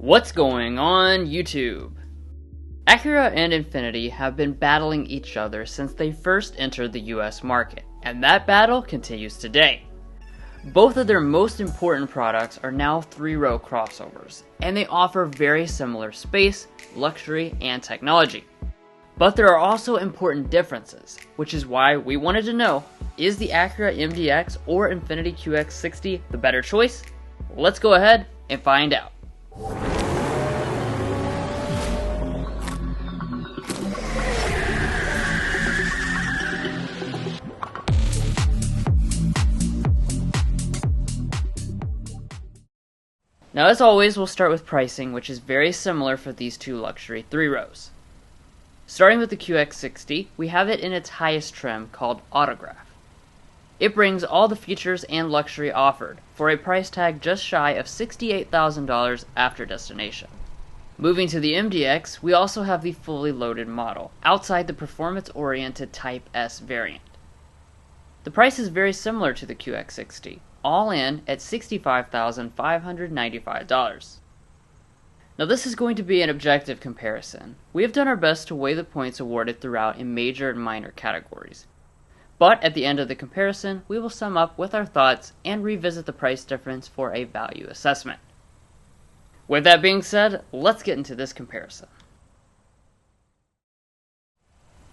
What's going on YouTube? Acura and Infiniti have been battling each other since they first entered the US market, and that battle continues today. Both of their most important products are now three-row crossovers, and they offer very similar space, luxury, and technology. But there are also important differences, which is why we wanted to know, is the Acura MDX or Infiniti QX60 the better choice? Let's go ahead and find out. Now, as always, we'll start with pricing, which is very similar for these two luxury three rows. Starting with the QX60, we have it in its highest trim called Autograph. It brings all the features and luxury offered for a price tag just shy of $68,000 after destination. Moving to the MDX, we also have the fully loaded model, outside the performance-oriented Type S variant. The price is very similar to the QX60, all in at $65,595. Now this is going to be an objective comparison. We have done our best to weigh the points awarded throughout in major and minor categories. But at the end of the comparison, we will sum up with our thoughts and revisit the price difference for a value assessment. With that being said, let's get into this comparison.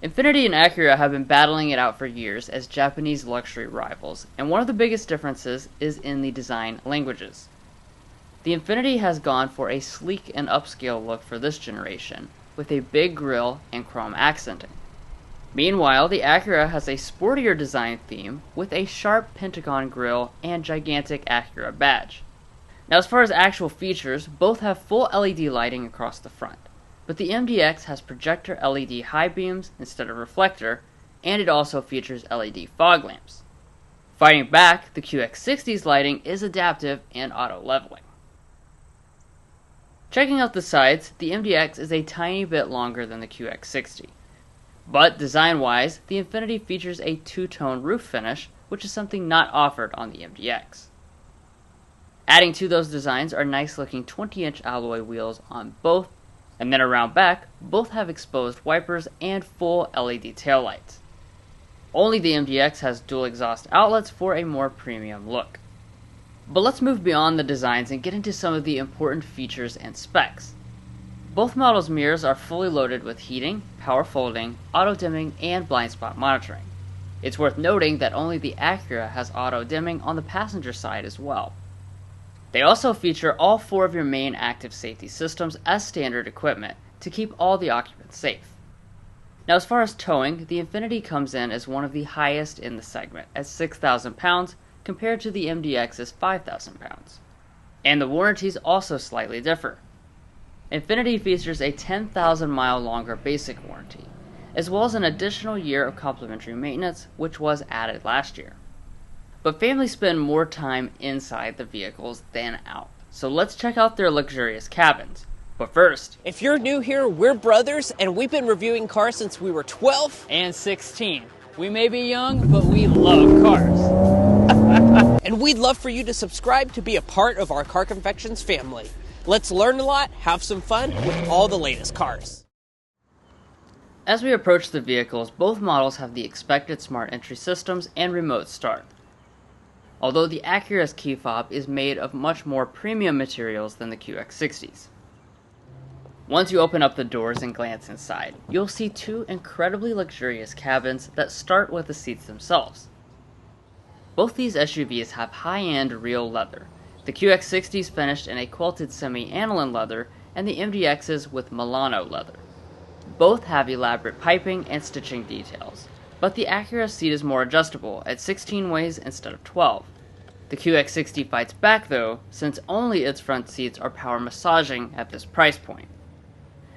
Infiniti and Acura have been battling it out for years as Japanese luxury rivals, and one of the biggest differences is in the design languages. The Infiniti has gone for a sleek and upscale look for this generation, with a big grille and chrome accenting. Meanwhile, the Acura has a sportier design theme with a sharp pentagon grille and gigantic Acura badge. Now, as far as actual features, both have full LED lighting across the front, but the MDX has projector LED high beams instead of reflector, and it also features LED fog lamps. Fighting back, the QX60's lighting is adaptive and auto leveling. Checking out the sides, the MDX is a tiny bit longer than the QX60. But design-wise, the Infiniti features a two-tone roof finish, which is something not offered on the MDX. Adding to those designs are nice-looking 20-inch alloy wheels on both, and then around back, both have exposed wipers and full LED taillights. Only the MDX has dual exhaust outlets for a more premium look. But let's move beyond the designs and get into some of the important features and specs. Both models' mirrors are fully loaded with heating, power folding, auto dimming, and blind spot monitoring. It's worth noting that only the Acura has auto dimming on the passenger side as well. They also feature all four of your main active safety systems as standard equipment to keep all the occupants safe. Now, as far as towing, the Infiniti comes in as one of the highest in the segment at 6,000 pounds compared to the MDX's 5,000 pounds. And the warranties also slightly differ. Infiniti features a 10,000 mile longer basic warranty, as well as an additional year of complimentary maintenance, which was added last year. But families spend more time inside the vehicles than out, so let's check out their luxurious cabins. But first, if you're new here, we're brothers, and we've been reviewing cars since we were 12 and 16. We may be young, but we love cars. And we'd love for you to subscribe to be a part of our Car Confections family. Let's learn a lot, have some fun with all the latest cars. As we approach the vehicles, both models have the expected smart entry systems and remote start. Although the Acura's key fob is made of much more premium materials than the QX60's. Once you open up the doors and glance inside, you'll see two incredibly luxurious cabins that start with the seats themselves. Both these SUVs have high-end real leather. The QX60's finished in a quilted semi-aniline leather, and the MDX's with Milano leather. Both have elaborate piping and stitching details, but the Acura seat is more adjustable at 16 ways instead of 12. The QX60 fights back though, since only its front seats are power massaging at this price point.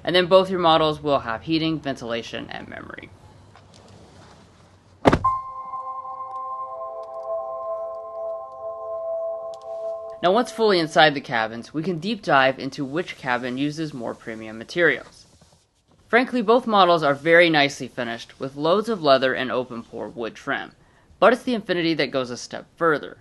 And then both your models will have heating, ventilation, and memory. Now once fully inside the cabins, we can deep dive into which cabin uses more premium materials. Frankly, both models are very nicely finished with loads of leather and open pore wood trim, but it's the Infiniti that goes a step further.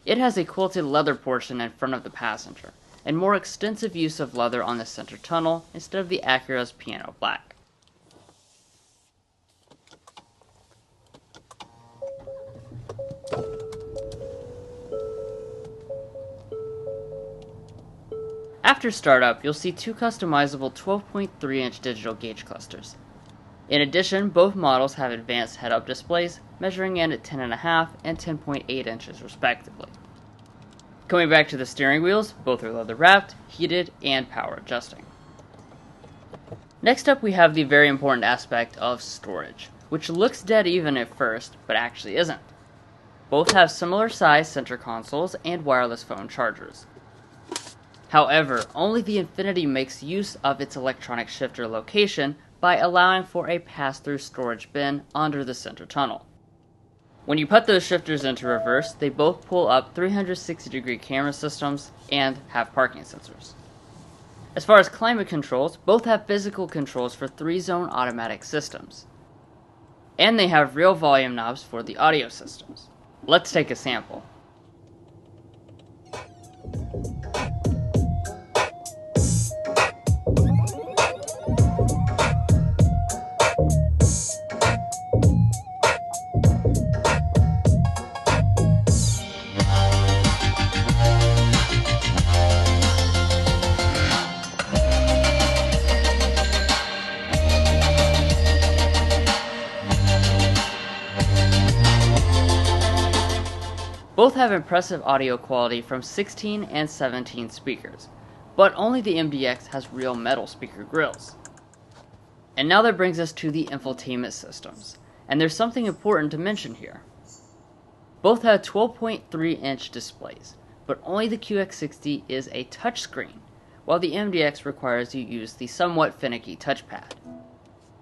It has a quilted leather portion in front of the passenger, and more extensive use of leather on the center tunnel instead of the Acura's piano black. After startup, you'll see two customizable 12.3-inch digital gauge clusters. In addition, both models have advanced head-up displays, measuring in at 10.5 and 10.8 inches respectively. Coming back to the steering wheels, both are leather-wrapped, heated, and power adjusting. Next up, we have the very important aspect of storage, which looks dead even at first, but actually isn't. Both have similar size center consoles and wireless phone chargers. However, only the Infiniti makes use of its electronic shifter location by allowing for a pass-through storage bin under the center tunnel. When you put those shifters into reverse, they both pull up 360-degree camera systems and have parking sensors. As far as climate controls, both have physical controls for 3-zone automatic systems. And they have real volume knobs for the audio systems. Let's take a sample. Both have impressive audio quality from 16 and 17 speakers, but only the MDX has real metal speaker grills. And now that brings us to the infotainment systems, and there's something important to mention here. Both have 12.3-inch displays, but only the QX60 is a touchscreen, while the MDX requires you use the somewhat finicky touchpad.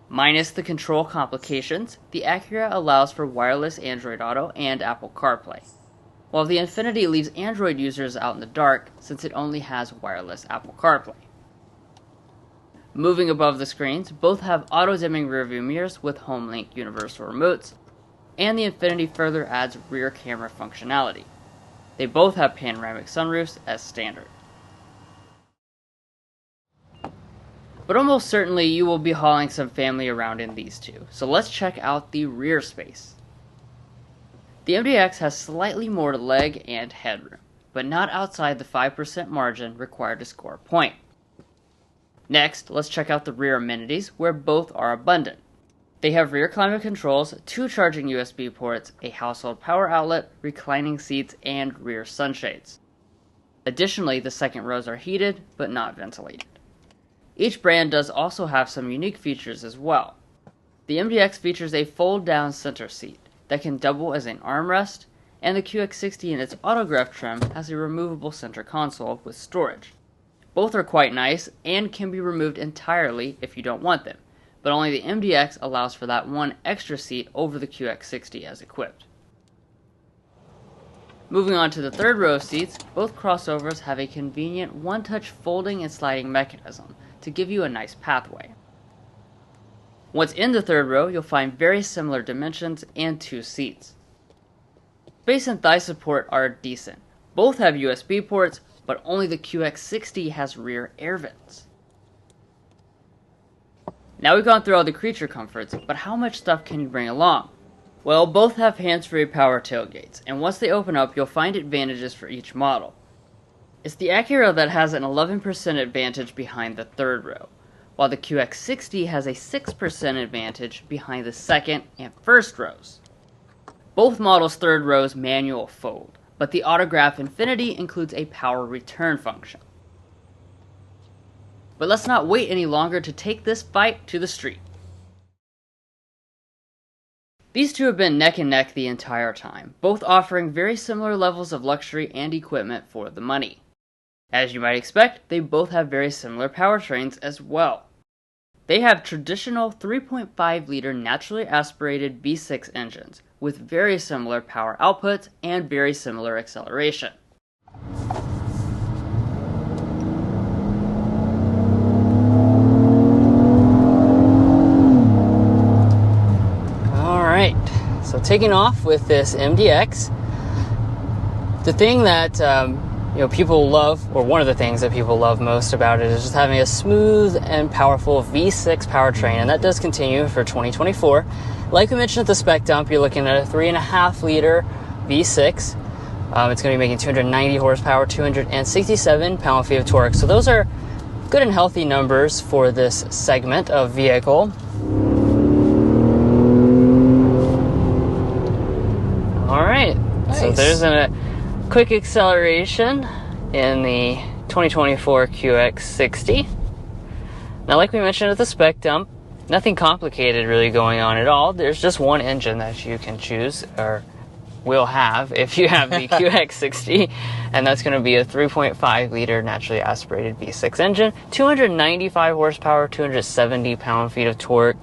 Minus the control complications, the Acura allows for wireless Android Auto and Apple CarPlay, while the Infiniti leaves Android users out in the dark since it only has wireless Apple CarPlay. Moving above the screens, both have auto-dimming rearview mirrors with HomeLink universal remotes, and the Infiniti further adds rear camera functionality. They both have panoramic sunroofs as standard. But almost certainly you will be hauling some family around in these two, so let's check out the rear space. The MDX has slightly more leg and headroom, but not outside the 5% margin required to score a point. Next, let's check out the rear amenities, where both are abundant. They have rear climate controls, 2 charging USB ports, a household power outlet, reclining seats, and rear sunshades. Additionally, the second rows are heated, but not ventilated. Each brand does also have some unique features as well. The MDX features a fold-down center seat that can double as an armrest, and the QX60 in its Autograph trim has a removable center console with storage. Both are quite nice and can be removed entirely if you don't want them, but only the MDX allows for that one extra seat over the QX60 as equipped. Moving on to the third row of seats, both crossovers have a convenient one-touch folding and sliding mechanism to give you a nice pathway. Once in the third row, you'll find very similar dimensions and 2 seats. Space and thigh support are decent. Both have USB ports, but only the QX60 has rear air vents. Now we've gone through all the creature comforts, but how much stuff can you bring along? Well, both have hands-free power tailgates, and once they open up, you'll find advantages for each model. It's the Acura that has an 11% advantage behind the third row, while the QX60 has a 6% advantage behind the second and first rows. Both models' third rows manual fold, but the Autograph Infiniti includes a power return function. But let's not wait any longer to take this fight to the street. These two have been neck and neck the entire time, both offering very similar levels of luxury and equipment for the money. As you might expect, they both have very similar powertrains as well. They have traditional 3.5-liter naturally aspirated V6 engines with very similar power outputs and very similar acceleration. Alright, so taking off with this MDX, the thing that people love, or one of the things that people love most about it is just having a smooth and powerful V6 powertrain, and that does continue for 2024. Like we mentioned at the spec dump, you're looking at a 3.5 liter V6. It's going to be making 290 horsepower, 267 pound-feet of torque. So those are good and healthy numbers for this segment of vehicle. All right, nice. So there's a quick acceleration in the 2024 QX60. Now, like we mentioned at the spec dump, nothing complicated really going on at all. There's just one engine that you can choose, or will have if you have the QX60, and that's going to be a 3.5 liter naturally aspirated V6 engine, 295 horsepower, 270 pound-feet of torque.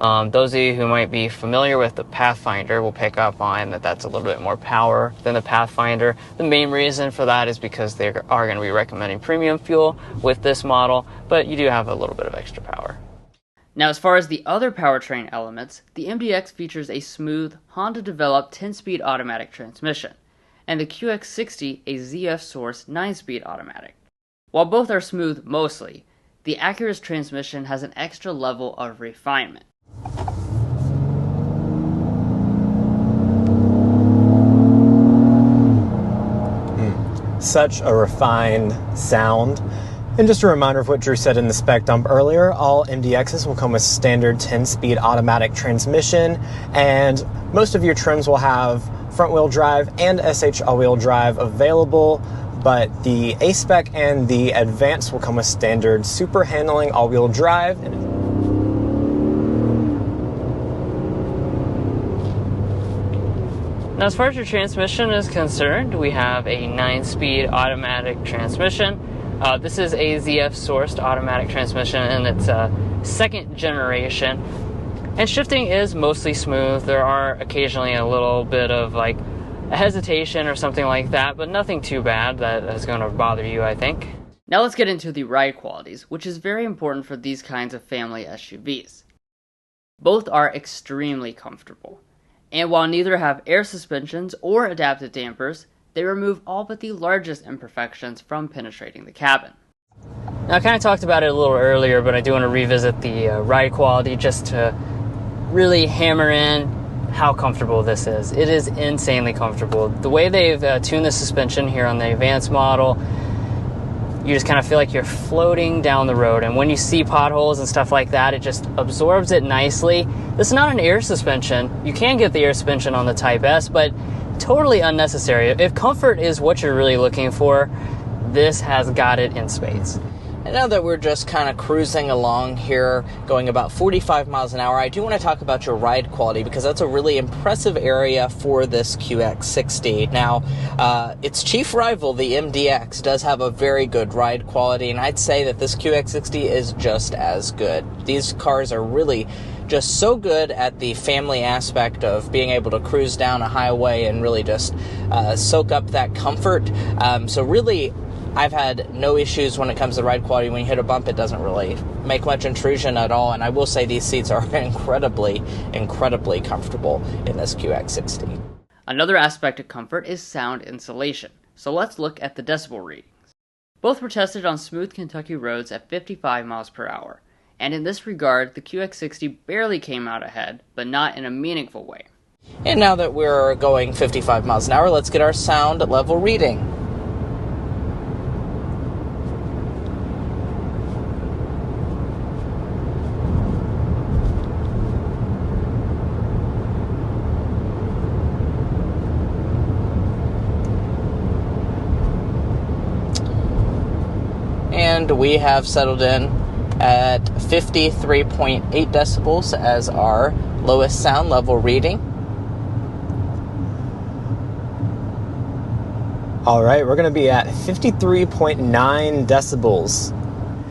Those of you who might be familiar with the Pathfinder will pick up on that that's a little bit more power than the Pathfinder. The main reason for that is because they are going to be recommending premium fuel with this model, but you do have a little bit of extra power. Now, as far as the other powertrain elements, the MDX features a smooth, Honda-developed 10-speed automatic transmission, and the QX60 a ZF-sourced 9-speed automatic. While both are smooth mostly, the Acura's transmission has an extra level of refinement. Such a refined sound. And just a reminder of what Drew said in the spec dump earlier, all MDXs will come with standard 10-speed automatic transmission, and most of your trims will have front-wheel drive and SH all-wheel drive available, but the A-Spec and the Advance will come with standard super handling all-wheel drive. Now, as far as your transmission is concerned, we have a 9-speed automatic transmission. This is a ZF-sourced automatic transmission, and it's a second generation. And shifting is mostly smooth. There are occasionally a little bit of like a hesitation or something like that, but nothing too bad that is going to bother you, I think. Now let's get into the ride qualities, which is very important for these kinds of family SUVs. Both are extremely comfortable. And while neither have air suspensions or adaptive dampers, they remove all but the largest imperfections from penetrating the cabin. Now, I kind of talked about it a little earlier, but I do want to revisit the ride quality just to really hammer in how comfortable this is. It is insanely comfortable. The way they've tuned the suspension here on the Advance model, you just kind of feel like you're floating down the road, and when you see potholes and stuff like that, it just absorbs it nicely. This is not an air suspension. You can get the air suspension on the Type S, but totally unnecessary. If comfort is what you're really looking for, this has got it in spades. And now that we're just kind of cruising along here, going about 45 miles an hour, I do want to talk about your ride quality, because that's a really impressive area for this QX60. Now, its chief rival, the MDX, does have a very good ride quality, and I'd say that this QX60 is just as good. These cars are really just so good at the family aspect of being able to cruise down a highway and really just soak up that comfort. So really, I've had no issues when it comes to ride quality. When you hit a bump, it doesn't really make much intrusion at all. And I will say these seats are incredibly, incredibly comfortable in this QX60. Another aspect of comfort is sound insulation. So let's look at the decibel readings. Both were tested on smooth Kentucky roads at 55 miles per hour. And in this regard, the QX60 barely came out ahead, but not in a meaningful way. And now that we're going 55 miles an hour, let's get our sound level reading. And we have settled in at 53.8 decibels as our lowest sound level reading. All right, we're going to be at 53.9 decibels.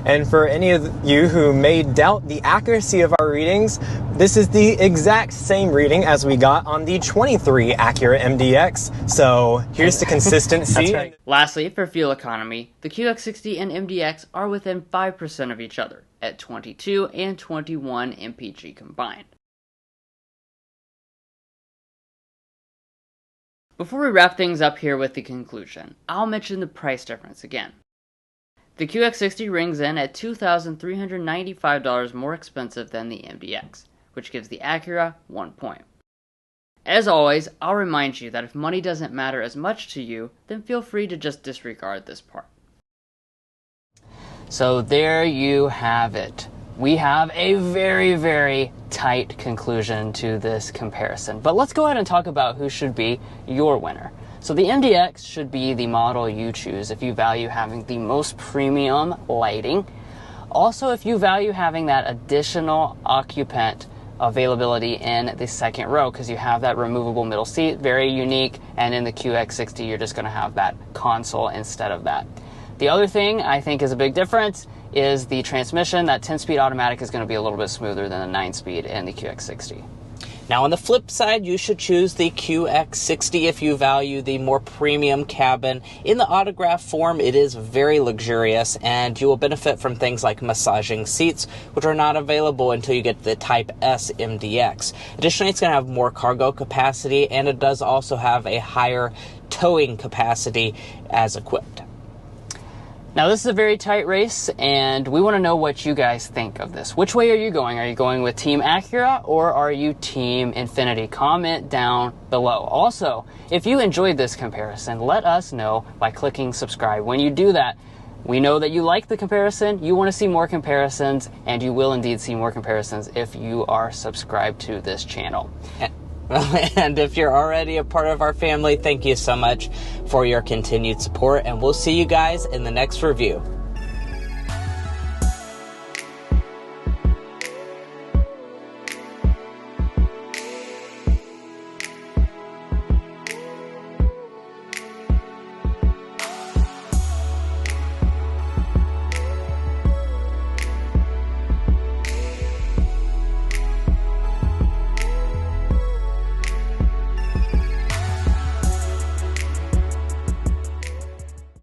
And for any of you who may doubt the accuracy of our readings, this is the exact same reading as we got on the 23 Acura MDX. So here's the consistency. That's right. Lastly, for fuel economy, the QX60 and MDX are within 5% of each other at 22 and 21 mpg combined. Before we wrap things up here with the conclusion, I'll mention the price difference again. The QX60 rings in at $2,395 more expensive than the MDX, which gives the Acura 1 point. As always, I'll remind you that if money doesn't matter as much to you, then feel free to just disregard this part. So there you have it. We have a very, very tight conclusion to this comparison. But let's go ahead and talk about who should be your winner. So the MDX should be the model you choose if you value having the most premium lighting. Also, if you value having that additional occupant availability in the second row, because you have that removable middle seat, very unique, and in the QX60 you're just going to have that console instead of that. The other thing I think is a big difference is the transmission. That 10-speed automatic is going to be a little bit smoother than the 9-speed in the QX60. Now on the flip side, you should choose the QX60 if you value the more premium cabin. In the Autograph form, it is very luxurious, and you will benefit from things like massaging seats, which are not available until you get the Type S MDX. Additionally, it's going to have more cargo capacity, and it does also have a higher towing capacity as equipped. Now this is a very tight race, and we want to know what you guys think of this. Which way are you going? Are you going with Team Acura or are you Team Infiniti? Comment down below. Also, if you enjoyed this comparison, let us know by clicking subscribe. When you do that, we know that you like the comparison, you want to see more comparisons, and you will indeed see more comparisons if you are subscribed to this channel. And if you're already a part of our family, thank you so much for your continued support, and we'll see you guys in the next review.